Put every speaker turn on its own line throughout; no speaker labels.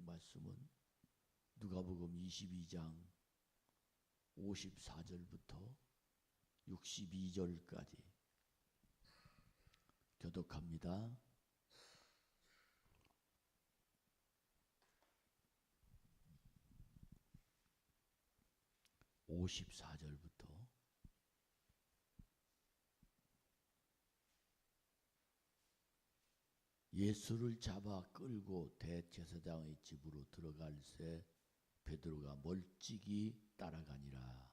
성경 말씀은 누가복음 22장 54절부터 62절까지 교독합니다. 54절부터 예수를 잡아 끌고 대제사장의 집으로 들어갈새 베드로가 멀찍이 따라가니라.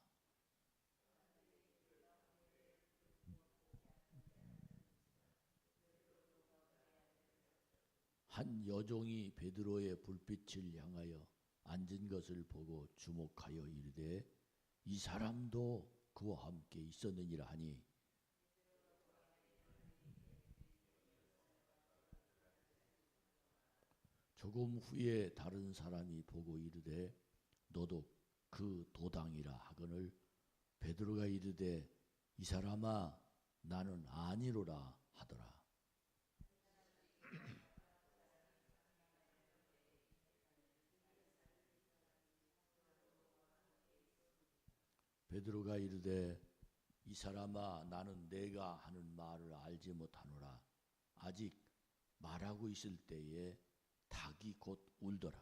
한 여종이 베드로의 불빛을 향하여 앉은 것을 보고 주목하여 이르되 이 사람도 그와 함께 있었느니라 하니 조금 후에 다른 사람이 보고 이르되 너도 그 도당이라 하거늘 베드로가 이르되 이 사람아 나는 아니로라 하더라. 베드로가 이르되 이 사람아 나는 내가 하는 말을 알지 못하노라. 아직 말하고 있을 때에 닭이 곧 울더라.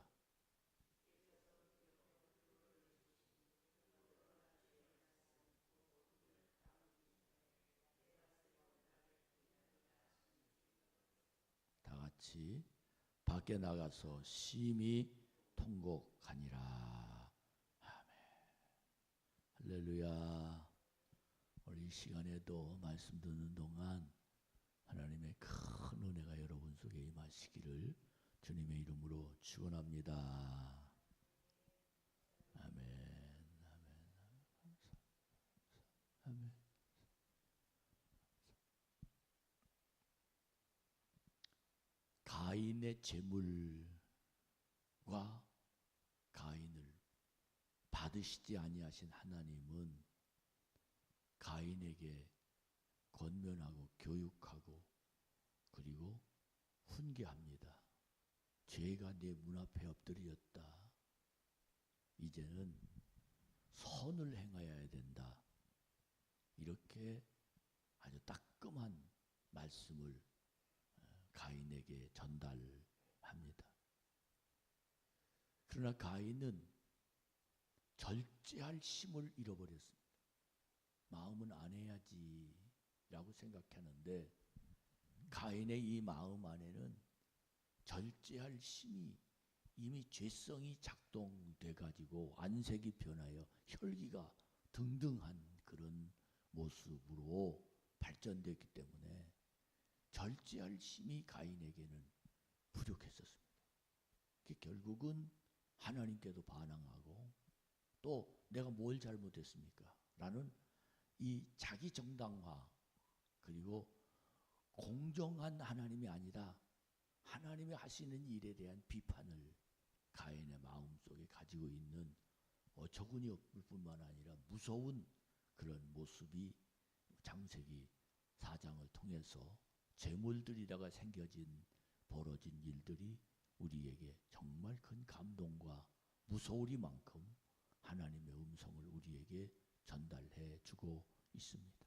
다 같이 밖에 나가서 심히 통곡하니라. 아멘. 할렐루야. 오늘 이 시간에도 말씀 듣는 동안 하나님의 큰 은혜가 여러분 속에 임하시기를 주님의 이름으로 축원합니다. 아멘. 아멘. 아멘. 가인의 재물과 가인을 받으시지 아니하신 하나님은 가인에게 권면하고 교육하고 그리고 훈계합니다. 죄가 내 문 앞에 엎드렸다. 이제는 선을 행하여야 된다. 이렇게 아주 따끔한 말씀을 가인에게 전달합니다. 그러나 가인은 절제할 힘을 잃어버렸습니다. 마음은 안 해야지 라고 생각하는데 가인의 이 마음 안에는 절제할 힘이 이미 죄성이 작동돼 가지고 안색이 변하여 혈기가 등등한 그런 모습으로 발전됐기 때문에 절제할 힘이 가인에게는 부족했었습니다. 결국은 하나님께도 반항하고 또 내가 뭘 잘못했습니까? 라는 이 자기 정당화 그리고 공정한 하나님이 아니라 하나님이 하시는 일에 대한 비판을 가인의 마음속에 가지고 있는 어처구니 없을 뿐만 아니라 무서운 그런 모습이 창세기 4장을 통해서 재물들이다가 벌어진 일들이 우리에게 정말 큰 감동과 무서우리만큼 하나님의 음성을 우리에게 전달해 주고 있습니다.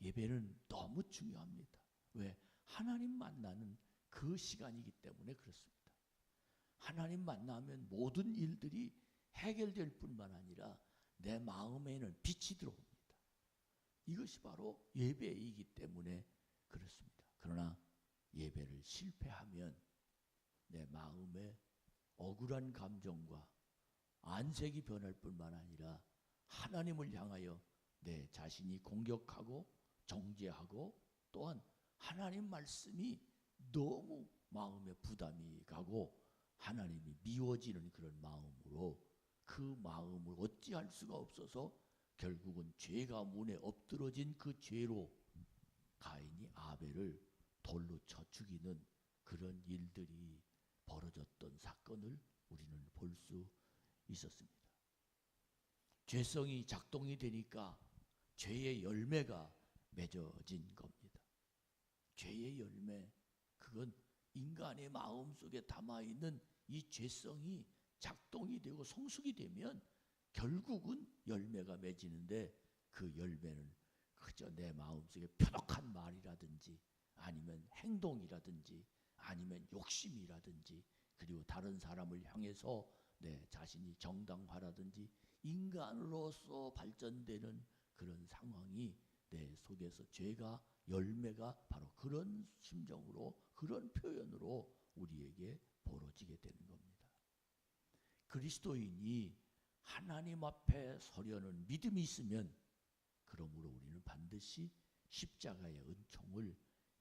예배는 너무 중요합니다. 왜? 하나님 만나는 그 시간이기 때문에 그렇습니다. 하나님 만나면 모든 일들이 해결될 뿐만 아니라 내 마음에는 빛이 들어옵니다. 이것이 바로 예배이기 때문에 그렇습니다. 그러나 예배를 실패하면 내 마음에 억울한 감정과 안색이 변할 뿐만 아니라 하나님을 향하여 내 자신이 공격하고 정죄하고 또한 하나님 말씀이 너무 마음에 부담이 가고 하나님이 미워지는 그런 마음으로 그 마음을 어찌할 수가 없어서 결국은 죄가 문에 엎드러진 그 죄로 가인이 아벨을 돌로 쳐 죽이는 그런 일들이 벌어졌던 사건을 우리는 볼 수 있었습니다. 죄성이 작동이 되니까 죄의 열매가 맺어진 겁니다. 죄의 열매, 그건 인간의 마음 속에 담아있는 이 죄성이 작동이 되고 성숙이 되면 결국은 열매가 맺히는데, 그 열매는 그저 내 마음속에 편혹한 말이라든지 아니면 행동이라든지 아니면 욕심이라든지, 그리고 다른 사람을 향해서 내 자신이 정당화라든지 인간으로서 발전되는 그런 상황이 내 속에서 죄가 열매가 바로 그런 심정으로, 그런 표현으로 우리에게 벌어지게 되는 겁니다. 그리스도인이 하나님 앞에 서려는 믿음이 있으면, 그러므로 우리는 반드시 십자가의 은총을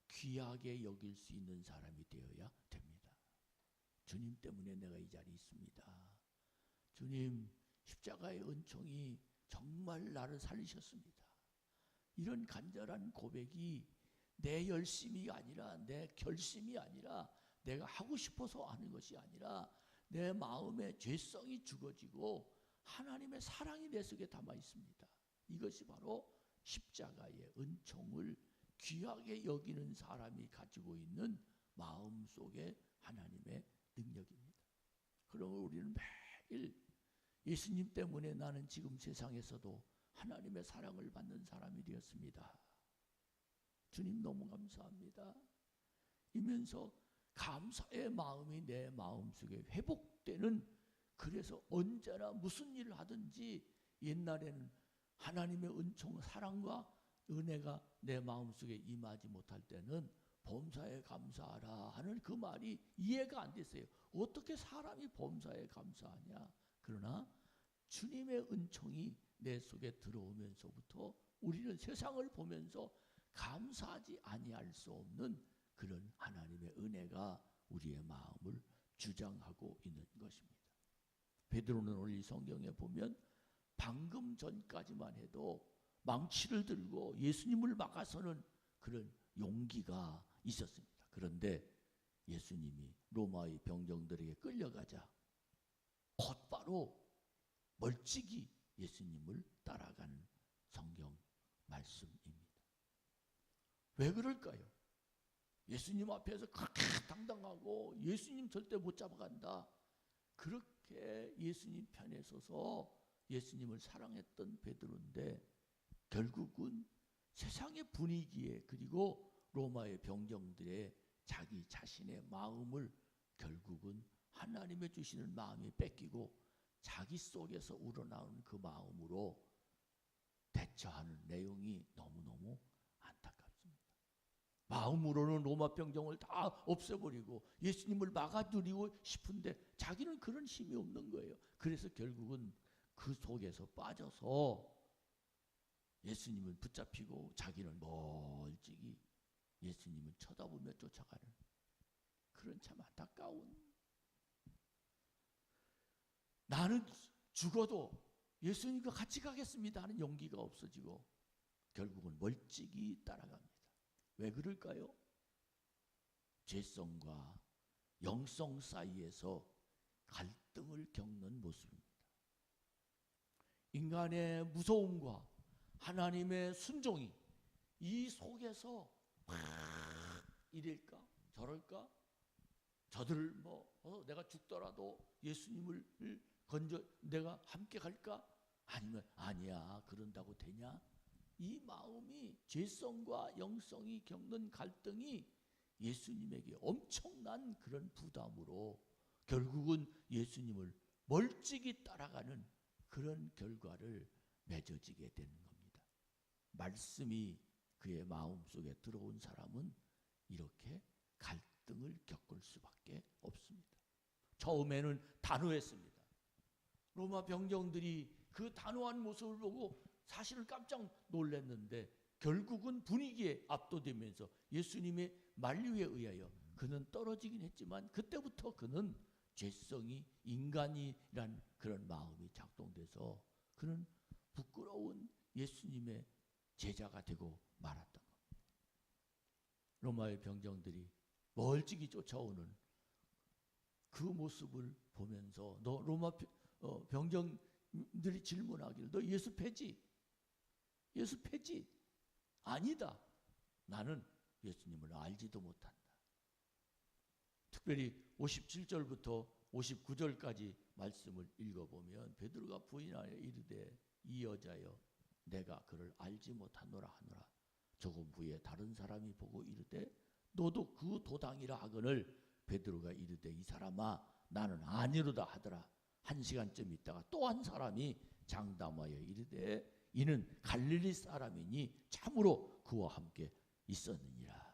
귀하게 여길 수 있는 사람이 되어야 됩니다. 주님 때문에 내가 이 자리에 있습니다. 주님, 십자가의 은총이 정말 나를 살리셨습니다. 이런 간절한 고백이 내 열심이 아니라, 내 결심이 아니라, 내가 하고 싶어서 하는 것이 아니라 내 마음의 죄성이 죽어지고 하나님의 사랑이 내 속에 담아 있습니다. 이것이 바로 십자가의 은총을 귀하게 여기는 사람이 가지고 있는 마음 속에 하나님의 능력입니다. 그러므로 우리는 매일 예수님 때문에 나는 지금 세상에서도 하나님의 사랑을 받는 사람이 되었습니다. 주님 너무 감사합니다. 이면서 감사의 마음이 내 마음속에 회복되는, 그래서 언제나 무슨 일을 하든지, 옛날에는 하나님의 은총, 사랑과 은혜가 내 마음속에 임하지 못할 때는 범사에 감사하라 하는 그 말이 이해가 안 됐어요. 어떻게 사람이 범사에 감사하냐. 그러나 주님의 은총이 내 속에 들어오면서부터 우리는 세상을 보면서 감사하지 아니할 수 없는 그런 하나님의 은혜가 우리의 마음을 주장하고 있는 것입니다. 베드로는 오늘 이 성경에 보면 방금 전까지만 해도 망치를 들고 예수님을 막아서는 그런 용기가 있었습니다. 그런데 예수님이 로마의 병정들에게 끌려가자 곧바로 멀찍이 예수님을 따라가는 성경 말씀입니다. 왜 그럴까요? 예수님 앞에서 그렇게 당당하고 예수님 절대 못 잡아간다, 그렇게 예수님 편에 서서 예수님을 사랑했던 베드로인데, 결국은 세상의 분위기에, 그리고 로마의 병정들의 자기 자신의 마음을 결국은 하나님의 주시는 마음이 뺏기고 자기 속에서 우러나오는 그 마음으로 대처하는 내용이 너무너무 안타깝습니다. 마음으로는 로마 병정을 다 없애버리고 예수님을 막아들이고 싶은데 자기는 그런 힘이 없는 거예요. 그래서 결국은 그 속에서 빠져서 예수님을 붙잡히고 자기는 멀찍이 예수님을 쳐다보며 쫓아가는 그런 참 안타까운, 나는 죽어도 예수님과 같이 가겠습니다 하는 용기가 없어지고 결국은 멀찍이 따라갑니다. 왜 그럴까요? 죄성과 영성 사이에서 갈등을 겪는 모습입니다. 인간의 무서움과 하나님의 순종이 이 속에서 막 이럴까 저럴까, 저들 내가 죽더라도 예수님을 건져 내가 함께 갈까, 아니면 아니야 그런다고 되냐, 이 마음이 죄성과 영성이 겪는 갈등이 예수님에게 엄청난 그런 부담으로 결국은 예수님을 멀찍이 따라가는 그런 결과를 맺어지게 되는 겁니다. 말씀이 그의 마음속에 들어온 사람은 이렇게 갈등을 겪을 수밖에 없습니다. 처음에는 단호했습니다. 로마 병정들이 그 단호한 모습을 보고 사실은 깜짝 놀랐는데 결국은 분위기에 압도되면서 예수님의 만류에 의하여 그는 떨어지긴 했지만 그때부터 그는 죄성이 인간이란 그런 마음이 작동돼서 그는 부끄러운 예수님의 제자가 되고 말았던 겁니다. 로마의 병정들이 멀찍이 쫓아오는 그 모습을 보면서 너 로마 병정들이 질문하기를 너 예수 패지? 예수 패지? 아니다. 나는 예수님을 알지도 못한다. 특별히 57절부터 59절까지 말씀을 읽어보면 베드로가 부인하여 이르되 이 여자여 내가 그를 알지 못하노라 하노라. 조금 후에 다른 사람이 보고 이르되 너도 그 도당이라 하거늘 베드로가 이르되 이 사람아 나는 아니로다 하더라. 1시간쯤 있다가 또 한 사람이 장담하여 이르되 이는 갈릴리 사람이니 참으로 그와 함께 있었느니라.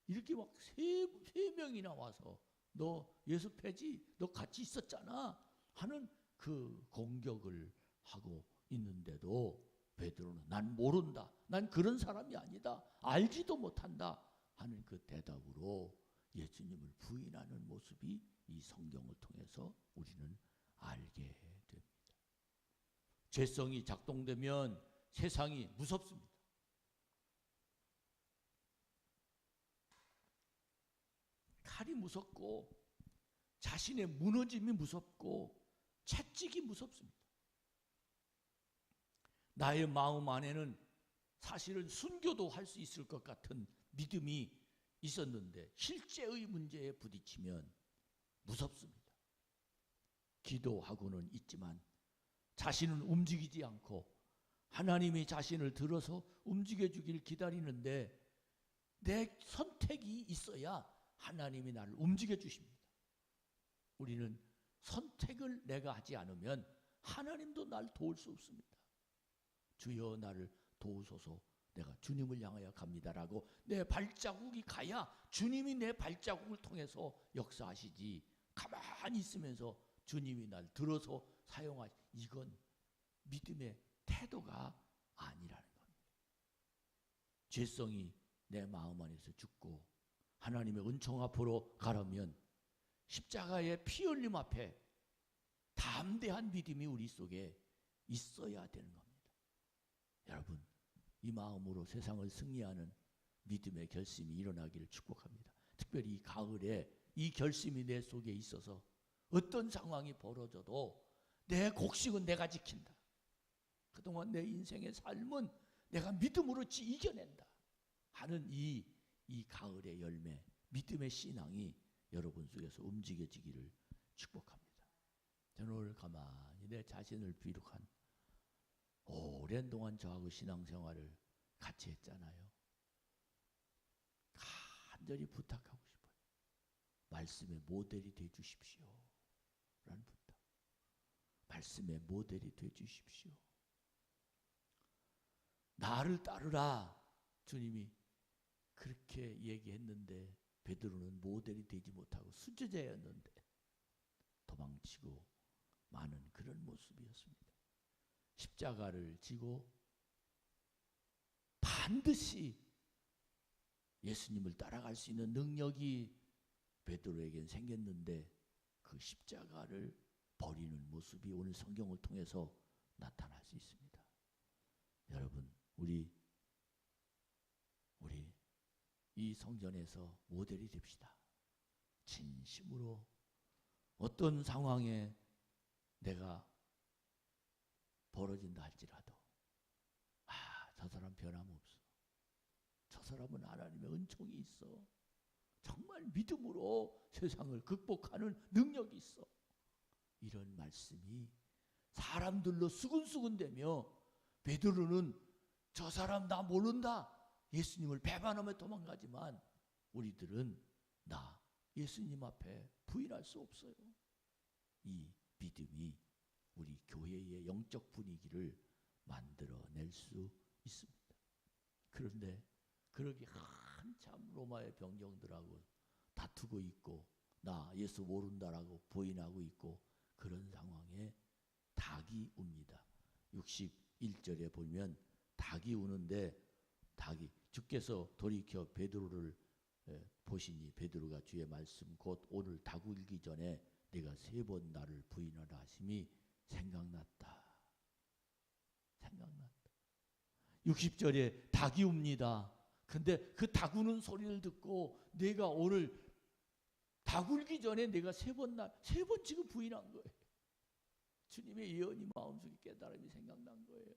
이렇게 막 세 명이나 와서 너 예수 패지? 너 같이 있었잖아 하는 그 공격을 하고 있는데도 베드로는 난 모른다. 난 그런 사람이 아니다. 알지도 못한다 하는 그 대답으로 예수님을 부인하는 모습이 이 성경을 통해서 우리는 알게 됩니다. 죄성이 작동되면 세상이 무섭습니다. 칼이 무섭고 자신의 무너짐이 무섭고 채찍이 무섭습니다. 나의 마음 안에는 사실은 순교도 할 수 있을 것 같은 믿음이 있었는데 실제의 문제에 부딪히면 무섭습니다. 기도하고는 있지만 자신은 움직이지 않고 하나님이 자신을 들어서 움직여주길 기다리는데 내 선택이 있어야 하나님이 나를 움직여 주십니다. 우리는 선택을 내가 하지 않으면 하나님도 날 도울 수 없습니다. 주여 나를 도우소서 내가 주님을 향하여 갑니다라고 내 발자국이 가야 주님이 내 발자국을 통해서 역사하시지, 가만히 있으면서 주님이 날 들어서 사용하시, 이건 믿음의 태도가 아니라는 겁니다. 죄성이 내 마음 안에서 죽고 하나님의 은총 앞으로 가려면 십자가의 피 흘림 앞에 담대한 믿음이 우리 속에 있어야 되는 겁니다. 여러분, 이 마음으로 세상을 승리하는 믿음의 결심이 일어나기를 축복합니다. 특별히 이 가을에 이 결심이 내 속에 있어서 어떤 상황이 벌어져도 내 곡식은 내가 지킨다. 그동안 내 인생의 삶은 내가 믿음으로 이겨낸다 하는 이 가을의 열매, 믿음의 신앙이 여러분 속에서 움직여지기를 축복합니다. 저는 오늘 가만히 내 자신을 비룩한 오랜 동안 저하고 신앙생활을 같이 했잖아요. 간절히 부탁하고 싶어요. 말씀의 모델이 돼 주십시오 라는 부탁. 말씀의 모델이 돼 주십시오. 나를 따르라 주님이 그렇게 얘기했는데 베드로는 모델이 되지 못하고 수제자였는데 도망치고 마는 그런 모습이었습니다. 십자가를 지고 반드시 예수님을 따라갈 수 있는 능력이 베드로에겐 생겼는데 그 십자가를 버리는 모습이 오늘 성경을 통해서 나타날 수 있습니다. 여러분, 우리 이 성전에서 모델이 됩시다. 진심으로 어떤 상황에 내가 벌어진다 할지라도 저 사람 변함없어. 저 사람은 하나님의 은총이 있어. 정말 믿음으로 세상을 극복하는 능력이 있어. 이런 말씀이 사람들로 수근수근대며 베드로는 저 사람 나 모른다. 예수님을 배반하며 도망가지만 우리들은 나 예수님 앞에 부인할 수 없어요. 이 믿음이 우리 교회의 영적 분위기를 만들어낼 수 있습니다. 그런데 그러기 한참 로마의 병정들하고 다투고 있고 나 예수 모른다라고 부인하고 있고 그런 상황에 닭이 웁니다. 61절에 보면 닭이 우는데 닭이 주께서 돌이켜 베드로를 보시니 베드로가 주의 말씀 곧 오늘 닭 울기 전에 내가 3번 나를 부인하라 하심이 생각났다. 60절에 닭이 웁니다. 근데 그 닭 우는 소리를 듣고 내가 오늘 닭 울기 전에 내가 3번 지금 부인한 거예요. 주님의 예언이 마음속에 깨달음이 생각난 거예요.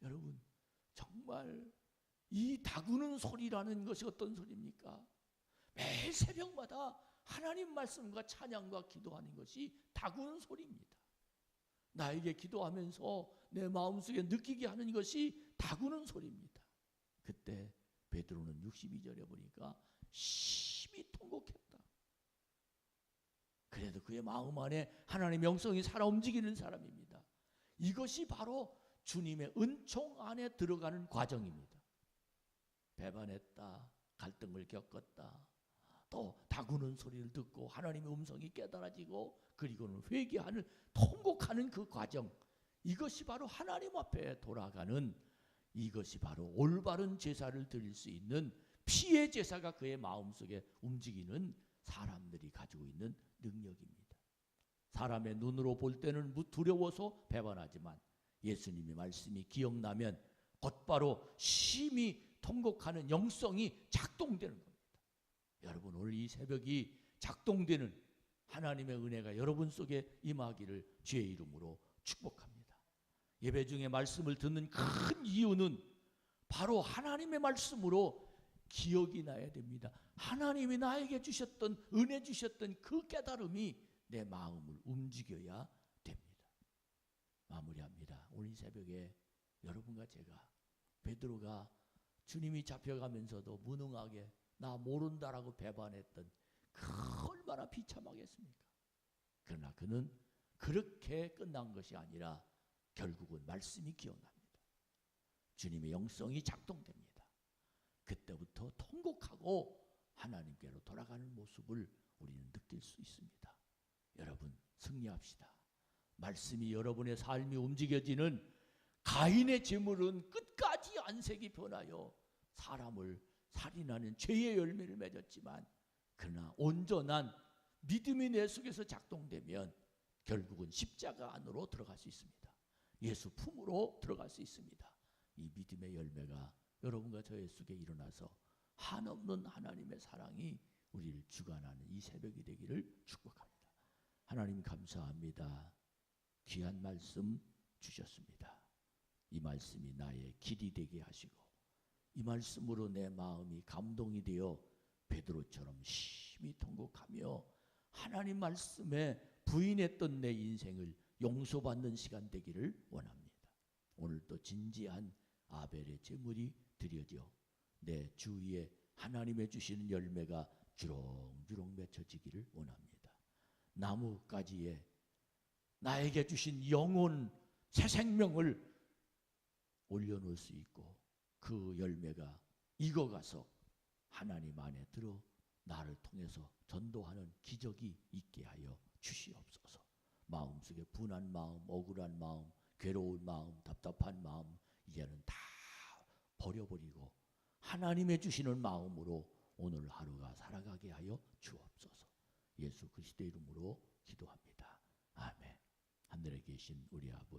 여러분, 정말 이 닭 우는 소리라는 것이 어떤 소리입니까? 매일 새벽마다 하나님 말씀과 찬양과 기도하는 것이 다구는 소리입니다. 나에게 기도하면서 내 마음속에 느끼게 하는 것이 다구는 소리입니다. 그때 베드로는 62절에 보니까 심히 통곡했다. 그래도 그의 마음 안에 하나님의 영성이 살아 움직이는 사람입니다. 이것이 바로 주님의 은총 안에 들어가는 과정입니다. 배반했다, 갈등을 겪었다, 또 다구는 소리를 듣고 하나님의 음성이 깨달아지고 그리고는 회개하는, 통곡하는 그 과정, 이것이 바로 하나님 앞에 돌아가는, 이것이 바로 올바른 제사를 드릴 수 있는 피의 제사가 그의 마음속에 움직이는 사람들이 가지고 있는 능력입니다. 사람의 눈으로 볼 때는 두려워서 배반하지만 예수님의 말씀이 기억나면 곧바로 심히 통곡하는 영성이 작동되는 겁니다. 여러분, 오늘 이 새벽이 작동되는 하나님의 은혜가 여러분 속에 임하기를 주의 이름으로 축복합니다. 예배 중에 말씀을 듣는 큰 이유는 바로 하나님의 말씀으로 기억이 나야 됩니다. 하나님이 나에게 주셨던, 은혜 주셨던 그 깨달음이 내 마음을 움직여야 됩니다. 마무리합니다. 오늘 새벽에 여러분과 제가, 베드로가 주님이 잡혀가면서도 무능하게 나 모른다라고 배반했던 얼마나 비참하겠습니까? 그러나 그는 그렇게 끝난 것이 아니라 결국은 말씀이 기억납니다. 주님의 영성이 작동됩니다. 그때부터 통곡하고 하나님께로 돌아가는 모습을 우리는 느낄 수 있습니다. 여러분, 승리합시다. 말씀이 여러분의 삶이 움직여지는 가인의 제물은 끝까지 안색이 변하여 사람을 살인하는 죄의 열매를 맺었지만, 그러나 온전한 믿음이 내 속에서 작동되면 결국은 십자가 안으로 들어갈 수 있습니다. 예수 품으로 들어갈 수 있습니다. 이 믿음의 열매가 여러분과 저의 속에 일어나서 한없는 하나님의 사랑이 우리를 주관하는 이 새벽이 되기를 축복합니다. 하나님 감사합니다. 귀한 말씀 주셨습니다. 이 말씀이 나의 길이 되게 하시고 이 말씀으로 내 마음이 감동이 되어 베드로처럼 심히 통곡하며 하나님 말씀에 부인했던 내 인생을 용서받는 시간 되기를 원합니다. 오늘도 진지한 아벨의 제물이 드려져 내 주위에 하나님의 주시는 열매가 주렁주렁 맺혀지기를 원합니다. 나무가지에 나에게 주신 영혼, 새 생명을 올려놓을 수 있고 그 열매가 익어가서 하나님 안에 들어 나를 통해서 전도하는 기적이 있게 하여 주시옵소서. 마음속에 분한 마음, 억울한 마음, 괴로운 마음, 답답한 마음 이제는 다 버려버리고 하나님의 주시는 마음으로 오늘 하루가 살아가게 하여 주옵소서. 예수 그리스도의 이름으로 기도합니다. 아멘. 하늘에 계신 우리 아버지,